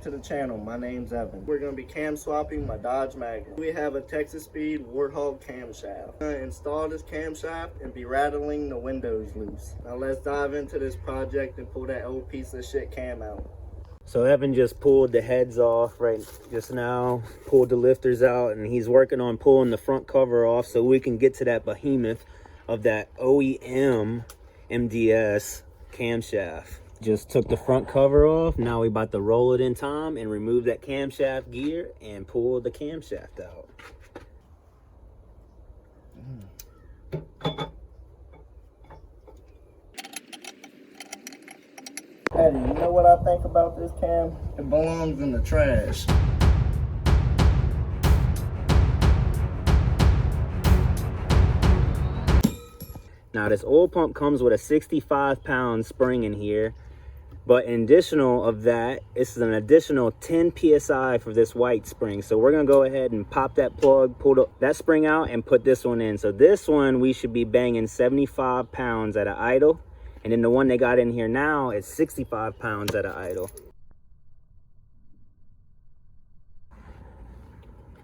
back to the channel. My name's Evan. We're going to be cam swapping my Dodge Magnum. We have a Texas Speed Warthog Camshaft. I'm going to install this camshaft and be rattling the windows loose. Now let's dive into this project and pull that old piece of shit cam out. So Evan just pulled the heads off right just now, pulled the lifters out, and he's working on pulling the front cover off so we can get to that behemoth of that OEM MDS camshaft. Just took the front cover off. Now we about to roll it in time and remove that camshaft gear and pull the camshaft out. Eddie, you know what I think about this cam? It belongs in the trash. Now this oil pump comes with a 65-pound spring in here, but in additional of that, this is an additional 10 psi for this white spring. So we're gonna go ahead and pop that plug, pull that spring out, and put this one in. So this one we should be banging 75 pounds at an idle, and then the one they got in here now is 65 pounds at an idle.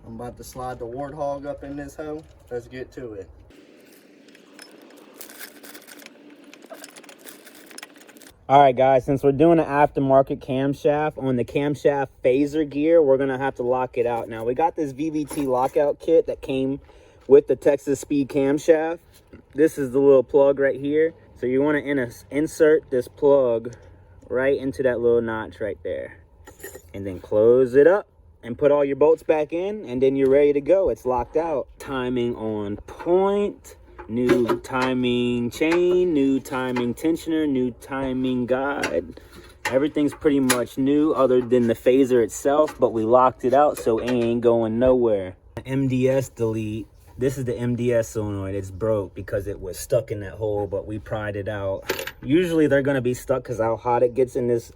I'm about to slide the Warthog up in this hole. Let's get to it. All right, guys, since we're doing an aftermarket camshaft on the camshaft phaser gear, we're gonna have to lock it out. Now, we got this VVT lockout kit that came with the Texas Speed camshaft. This is the little plug right here. So you wanna insert this plug right into that little notch right there. And then close it up and put all your bolts back in, and then you're ready to go. It's locked out. Timing on point. New timing chain, new timing tensioner, new timing guide. Everything's pretty much new other than the phaser itself, but we locked it out so it ain't going nowhere. MDS delete. This is the MDS solenoid. It's broke because it was stuck in that hole, but we pried it out. Usually they're gonna be stuck because how hot it gets in this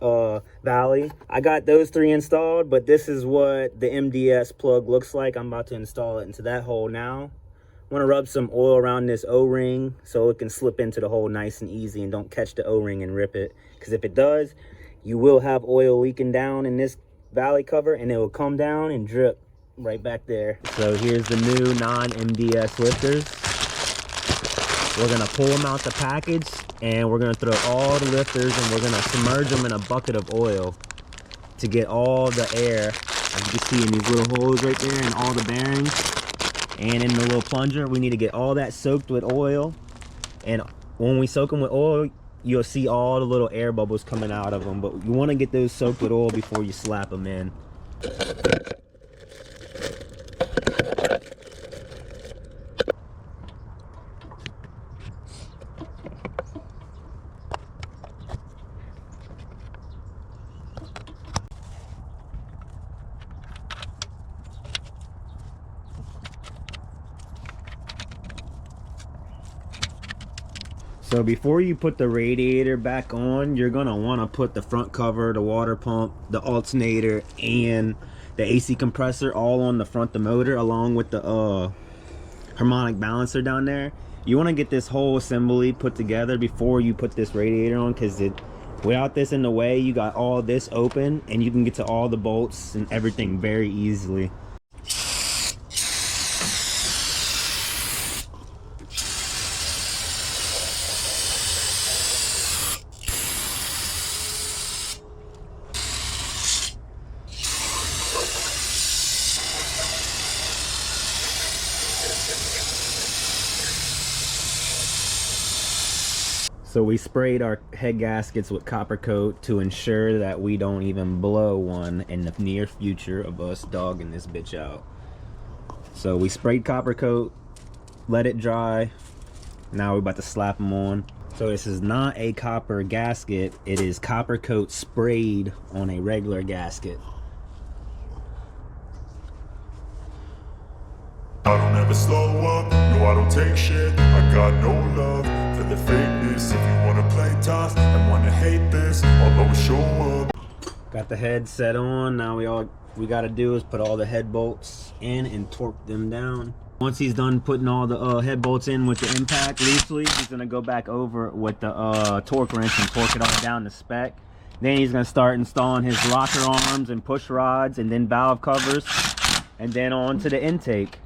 valley. I got those 3 installed, but this is what the MDS plug looks like. I'm about to install it into that hole now. Want to rub some oil around this O-ring so it can slip into the hole nice and easy and don't catch the O-ring and rip it. Because if it does, you will have oil leaking down in this valley cover and it will come down and drip right back there. So here's the new non-MDS lifters. We're going to pull them out the package and we're going to throw all the lifters and we're going to submerge them in a bucket of oil to get all the air, as you can see in these little holes right there, and all the bearings. And in the little plunger, we need to get all that soaked with oil. And when we soak them with oil, you'll see all the little air bubbles coming out of them. But you want to get those soaked with oil before you slap them in. So before you put the radiator back on, you're gonna wanna put the front cover, the water pump, the alternator, and the AC compressor all on the front of the motor along with the harmonic balancer down there. You wanna get this whole assembly put together before you put this radiator on, because without this in the way, you got all this open and you can get to all the bolts and everything very easily. So we sprayed our head gaskets with copper coat to ensure that we don't even blow one in the near future of us dogging this bitch out. So we sprayed copper coat, let it dry. Now we're about to slap them on. So this is not a copper gasket, it is copper coat sprayed on a regular gasket. I don't ever slow up, no I don't take shit. I got no love for the fakeness. If you wanna play tough and wanna hate this, I'll always show up. Got the head set on. Now we gotta do is put all the head bolts in and torque them down. Once he's done putting all the head bolts in with the impact loosely, he's gonna go back over with the torque wrench and torque it all down to spec. Then he's gonna start installing his locker arms and push rods and then valve covers, and then on to the intake.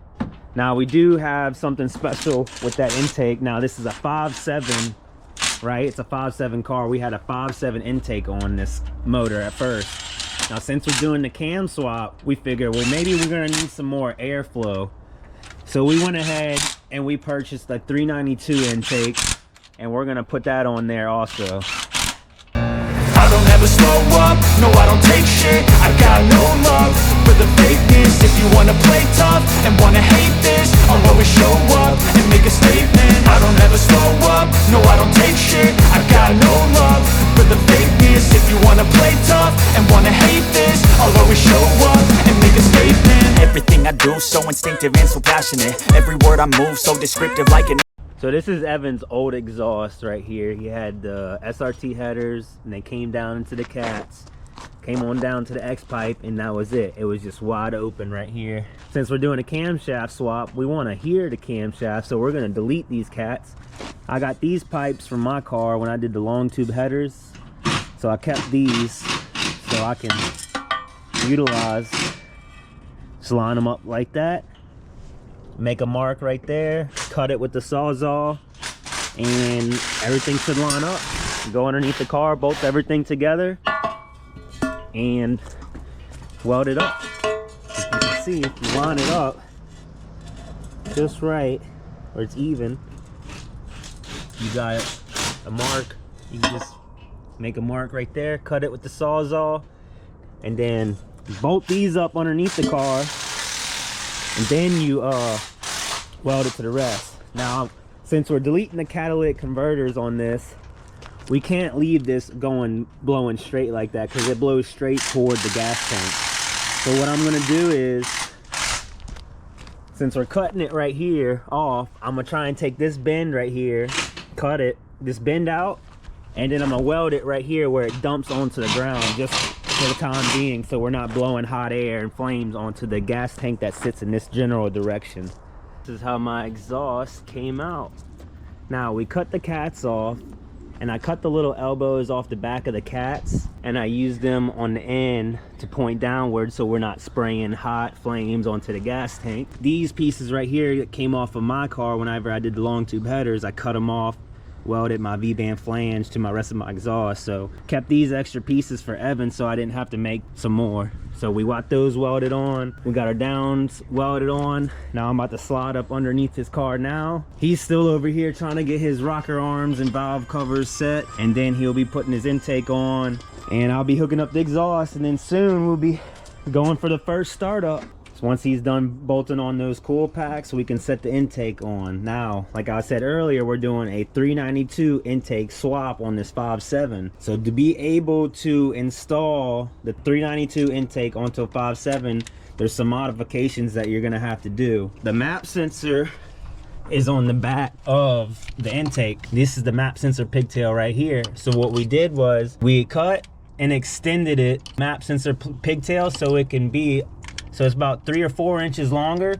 Now we do have something special with that intake. Now this is a 5.7, right? It's a 5.7 car. We had a 5.7 intake on this motor at first. Now since we're doing the cam swap, we figured, well, maybe we're gonna need some more airflow. So we went ahead and we purchased a 392 intake, and we're gonna put that on there also. I don't ever slow up, no I don't take shit. I got no love for the fakeness. If you wanna play tough and wanna hate this, I'll always show up and make a statement. I don't ever slow up, no I don't take shit. I got no love for the fakeness. If you wanna play tough and wanna hate this, I'll always show up and make a statement. Everything I do so instinctive and so passionate. Every word I move so descriptive like an... So this is Evan's old exhaust right here. He had the SRT headers, and they came down into the cats, came on down to the X pipe, and that was it. It was just wide open right here. Since we're doing a camshaft swap, we want to hear the camshaft, so we're going to delete these cats. I got these pipes from my car when I did the long tube headers, so I kept these so I can utilize, just line them up like that. Make a mark right there, cut it with the Sawzall, and everything should line up. Go underneath the car, bolt everything together, and weld it up. As you can see, if you line it up just right, where it's even, you got a mark. You can just make a mark right there, cut it with the Sawzall, and then bolt these up underneath the car, and then you weld it to the rest. Now, since we're deleting the catalytic converters on this, we can't leave this blowing straight like that, because it blows straight toward the gas tank. So what I'm gonna do is, since we're cutting it right here off, I'm gonna try and take this bend right here, cut it, this bend out, and then I'm gonna weld it right here where it dumps onto the ground, just for the time being, so we're not blowing hot air and flames onto the gas tank that sits in this general direction. This is how my exhaust came out. Now we cut the cats off, and I cut the little elbows off the back of the cats, and I used them on the end to point downward so we're not spraying hot flames onto the gas tank. These pieces right here that came off of my car whenever I did the long tube headers, I cut them off, welded my V-band flange to my rest of my exhaust, so kept these extra pieces for Evan so I didn't have to make some more. So we got those welded on, we got our downs welded on. Now I'm about to slide up underneath his car now. He's still over here trying to get his rocker arms and valve covers set, and then he'll be putting his intake on, and I'll be hooking up the exhaust, and then soon we'll be going for the first startup. So once he's done bolting on those cool packs, we can set the intake on. Now, like I said earlier, we're doing a 392 intake swap on this 5.7. So to be able to install the 392 intake onto a 5.7, there's some modifications that you're gonna have to do. The map sensor is on the back of the intake. This is the map sensor pigtail right here. So what we did was we cut and extended it, map sensor pigtail, so it can be, so it's about 3 or 4 inches longer,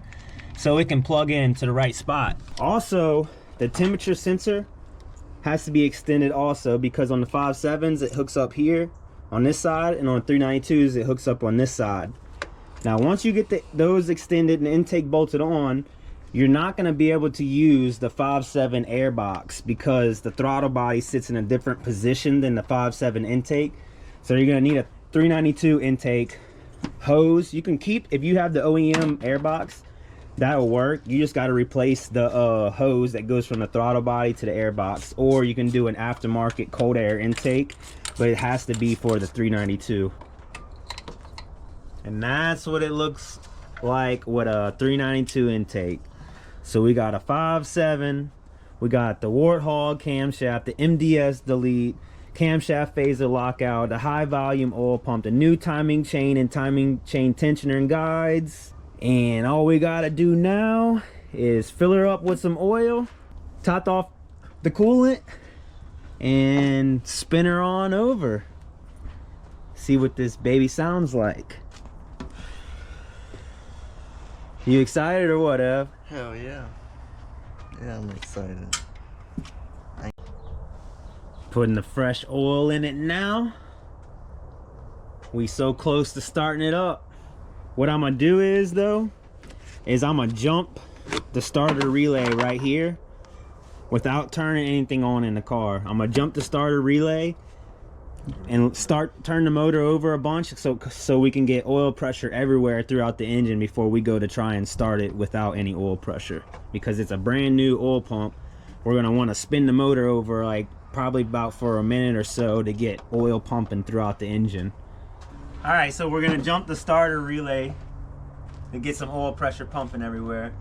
so it can plug in to the right spot. Also, the temperature sensor has to be extended also, because on the 5.7s it hooks up here on this side, and on 392s it hooks up on this side. Now once you get those extended and intake bolted on, you're not going to be able to use the 5.7 air box, because the throttle body sits in a different position than the 5.7 intake. So you're going to need a 392 intake hose. You can keep, if you have the OEM air box, that'll work. You just got to replace the hose that goes from the throttle body to the air box, or you can do an aftermarket cold air intake, but it has to be for the 392. And that's what it looks like with a 392 intake. So we got a 5.7, we got the Warthog camshaft, the MDS delete, camshaft phaser lockout, the high volume oil pump, the new timing chain and timing chain tensioner and guides. And all we gotta do now is fill her up with some oil, top off the coolant, and spin her on over. See what this baby sounds like. You excited or what, Ev? Hell yeah. Yeah, I'm excited. Putting the fresh oil in it now. We so close to starting it up. What I'm gonna do is though, is I'm gonna jump the starter relay right here without turning anything on in the car. I'm gonna jump the starter relay and turn the motor over a bunch so we can get oil pressure everywhere throughout the engine before we go to try and start it without any oil pressure. Because it's a brand new oil pump, we're gonna want to spin the motor over like probably about for a minute or so to get oil pumping throughout the engine. All right, so we're gonna jump the starter relay to get some oil pressure pumping everywhere.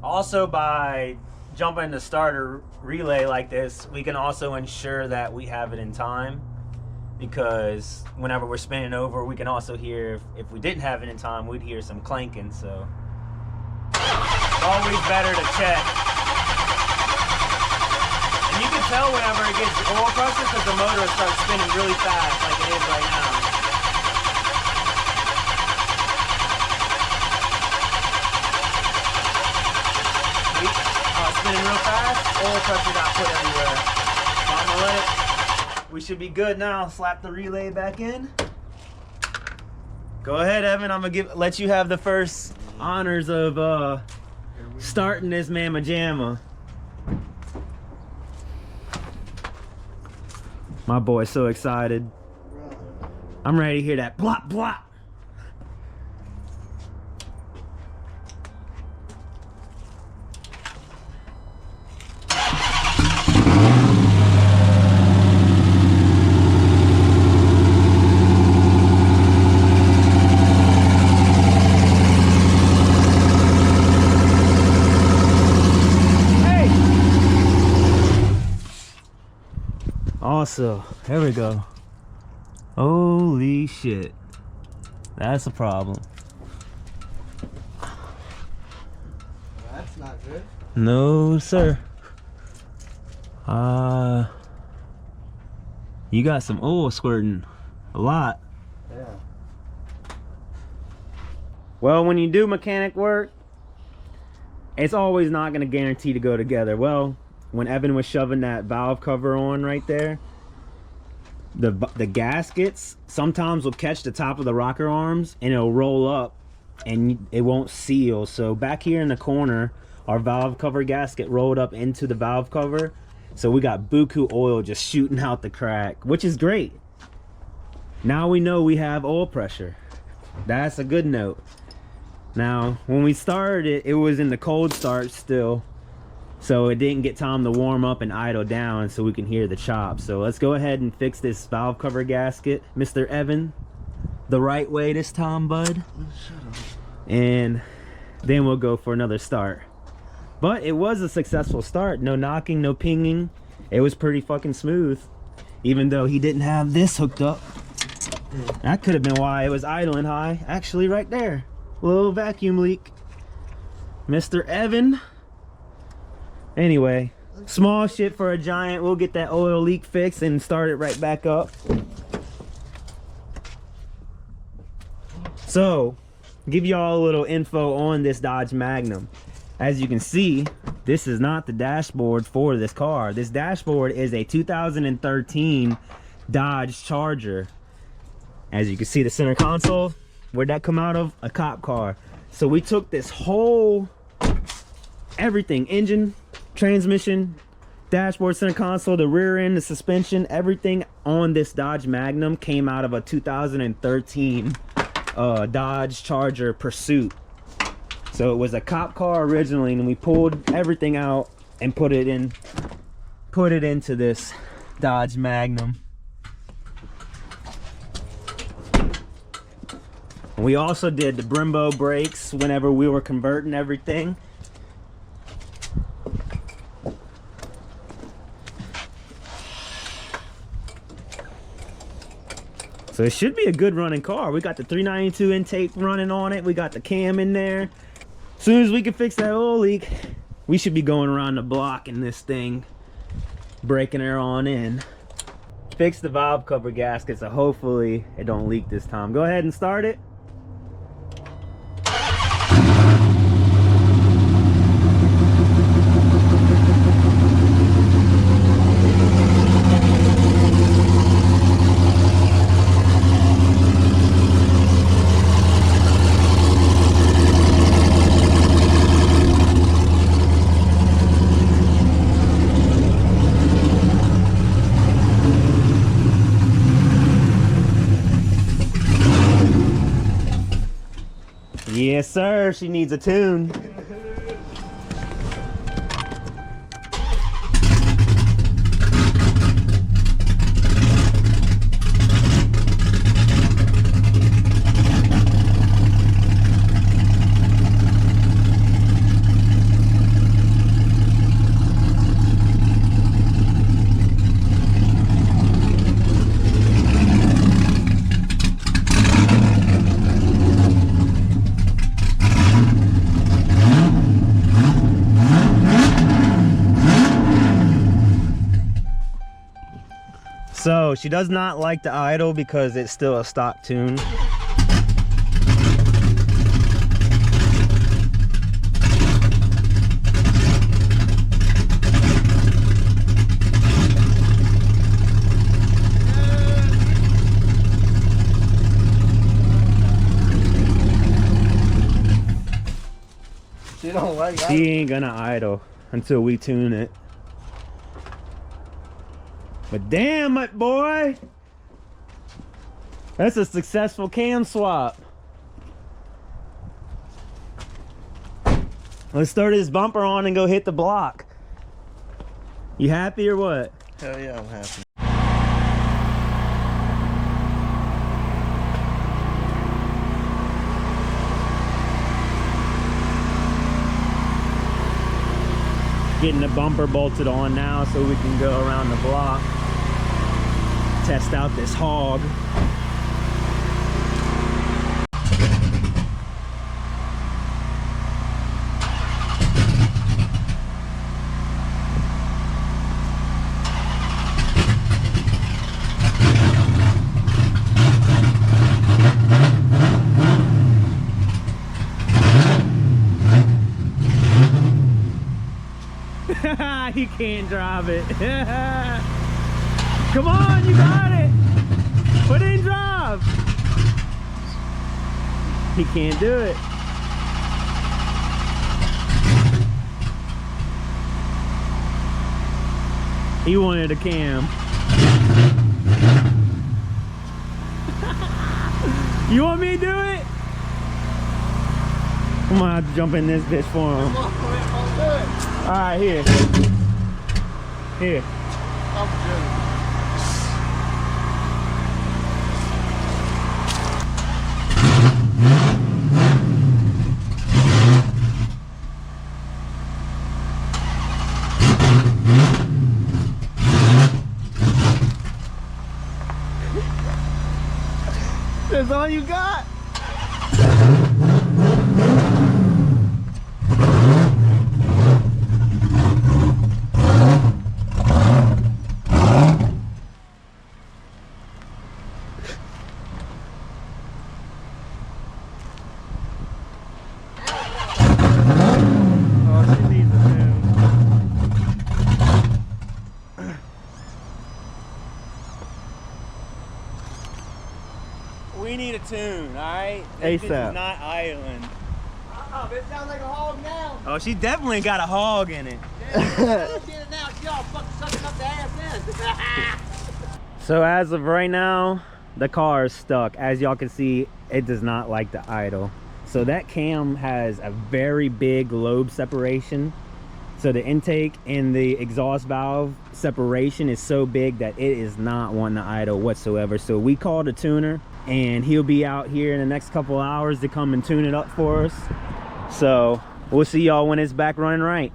Also, by jumping the starter relay like this, we can also ensure that we have it in time, because whenever we're spinning over, we can also hear, if we didn't have it in time, we'd hear some clanking. So it's always better to check. And you can tell whenever it gets oil pressure because the motor starts spinning really fast like it is right now. Spinning real fast, oil pressure got put everywhere. So I'm gonna let it, we should be good now. Slap the relay back in. Go ahead, Evan, I'm gonna let you have the first honors of starting this mamma jamma. My boy's so excited. I'm ready to hear that blop blop. Also, there we go. Holy shit. That's a problem. That's not good. No, sir. You got some oil squirting. A lot. Yeah. Well, when you do mechanic work, it's always not going to guarantee to go together. Well, when Evan was shoving that valve cover on right there, the gaskets sometimes will catch the top of the rocker arms and it'll roll up and it won't seal. So back here in the corner, our valve cover gasket rolled up into the valve cover, so we got buku oil just shooting out the crack, which is great. Now we know we have oil pressure. That's a good note. Now when we started it, it was in the cold start still, so it didn't get time to warm up and idle down so we can hear the chop. So let's go ahead and fix this valve cover gasket, Mr. Evan, the right way this time, bud. And then we'll go for another start. But it was a successful start. No knocking, no pinging. It was pretty fucking smooth, even though he didn't have this hooked up. That could have been why it was idling high. Actually, right there, little vacuum leak, Mr. Evan. Anyway, small shit for a giant. We'll get that oil leak fixed and start it right back up. So, give y'all a little info on this Dodge Magnum. As you can see, this is not the dashboard for this car. This dashboard is a 2013 Dodge Charger. As you can see, the center console, where'd that come out of? A cop car. So we took this whole, everything, engine, transmission, dashboard, center console, the rear end, the suspension, everything on this Dodge Magnum came out of a 2013 Dodge Charger Pursuit. So it was a cop car originally, and we pulled everything out and put it into this Dodge Magnum. We also did the Brembo brakes whenever we were converting everything. So it should be a good running car. We got the 392 intake running on it. We got the cam in there. As soon as we can fix that oil leak, we should be going around the block in this thing, breaking her on in. Fix the valve cover gasket, so hopefully it don't leak this time. Go ahead and start it. Yes, sir. She needs a tune. So she does not like to idle because it's still a stock tune. She don't like that. She ain't gonna idle until we tune it. But damn it, boy! That's a successful cam swap. Let's throw this bumper on and go hit the block. You happy or what? Hell yeah, I'm happy. Getting the bumper bolted on now so we can go around the block. Test out this hog. He can't drive it. Come on, you got it. Put it in drive. He can't do it. He wanted a cam. You want me to do it? I'm gonna have to jump in this bitch for him. All right, here. Here. I'm good. That's all you got? We need a tune, all right? ASAP. This is not idling. Oh, it sounds like a hog now. Oh, she definitely got a hog in it. Get it now. Y'all fucking sucking up the ass in. So as of right now, the car is stuck. As y'all can see, it does not like to idle. So that cam has a very big lobe separation. So the intake and the exhaust valve separation is so big that it is not wanting to idle whatsoever. So we called a tuner and he'll be out here in the next couple hours to come and tune it up for us. So we'll see y'all when it's back running right.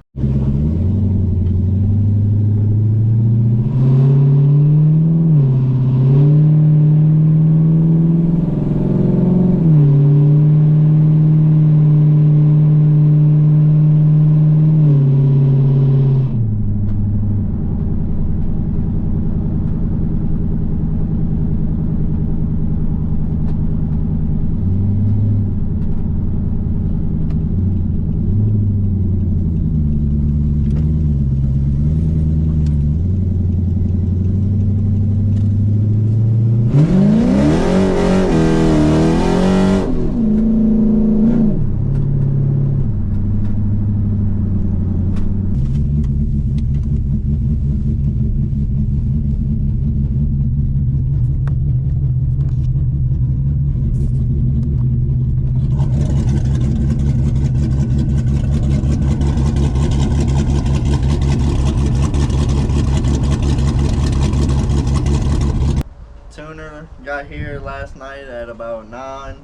got here last night at about 9.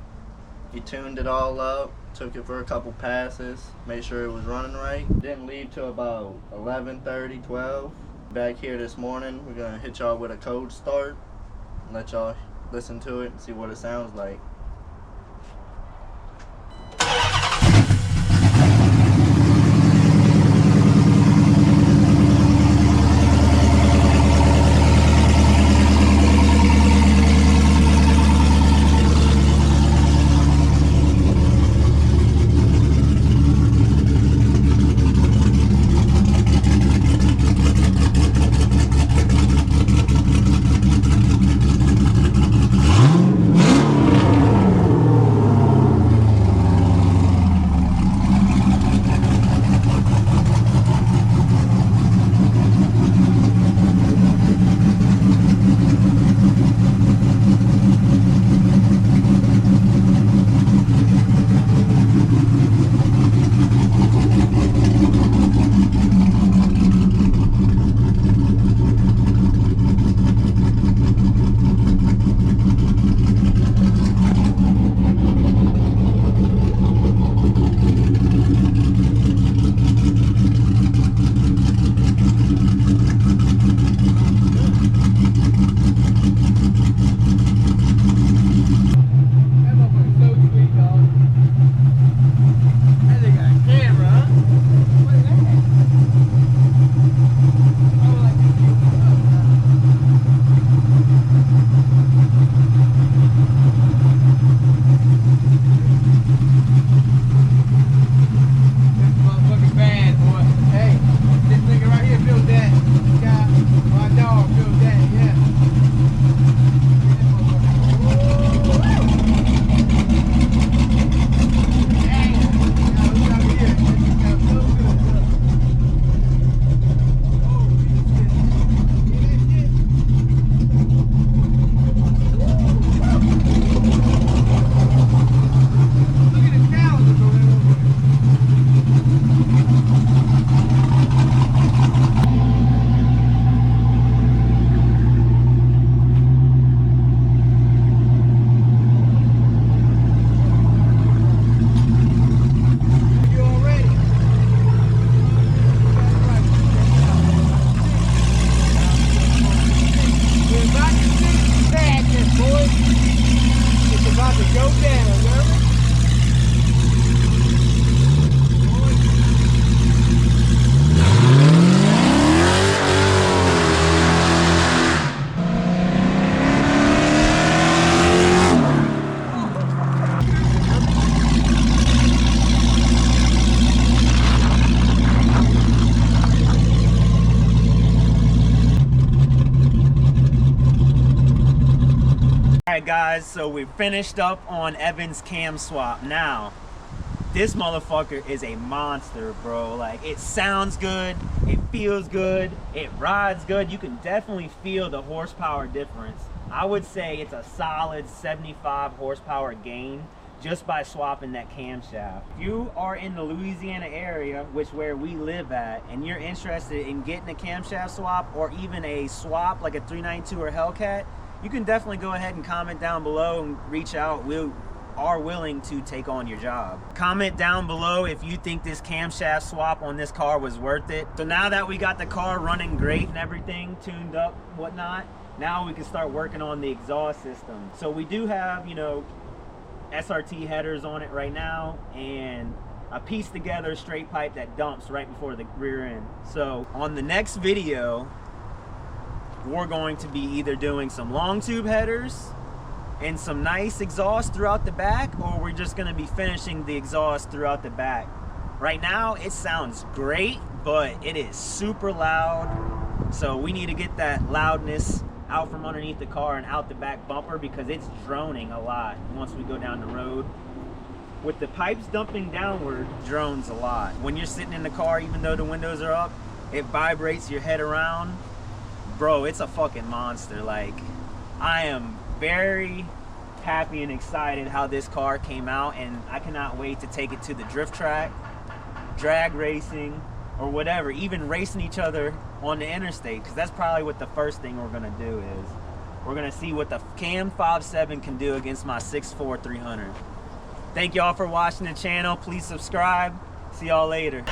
He tuned it all up, took it for a couple passes, made sure it was running right. Didn't leave till about 11:30, 12. Back here this morning, we're gonna hit y'all with a cold start and let y'all listen to it and see what it sounds like. Alright guys, so we finished up on Evan's cam swap. Now, this motherfucker is a monster, bro. Like, it sounds good, it feels good, it rides good. You can definitely feel the horsepower difference. I would say it's a solid 75 horsepower gain just by swapping that camshaft. If you are in the Louisiana area, which where we live at, and you're interested in getting a camshaft swap or even a swap like a 392 or Hellcat, you can definitely go ahead and comment down below and reach out. We are willing to take on your job. Comment down below if you think this camshaft swap on this car was worth it. So now that we got the car running great and everything tuned up, whatnot, now we can start working on the exhaust system. So we do have, you know, SRT headers on it right now, and I pieced together a straight pipe that dumps right before the rear end. So on the next video, we're going to be either doing some long tube headers and some nice exhaust throughout the back, or we're just going to be finishing the exhaust throughout the back. Right now it sounds great, but it is super loud, so we need to get that loudness out from underneath the car and out the back bumper, because it's droning a lot once we go down the road. With the pipes dumping downward, drones a lot. When you're sitting in the car, even though the windows are up, it vibrates your head around. Bro, it's a fucking monster. Like, I am very happy and excited how this car came out, and I cannot wait to take it to the drift track, drag racing, or whatever, even racing each other on the interstate, because that's probably what the first thing we're gonna do is. We're gonna see what the Cam 5.7 can do against my 6'4" 300. Thank y'all for watching the channel. Please subscribe. See y'all later.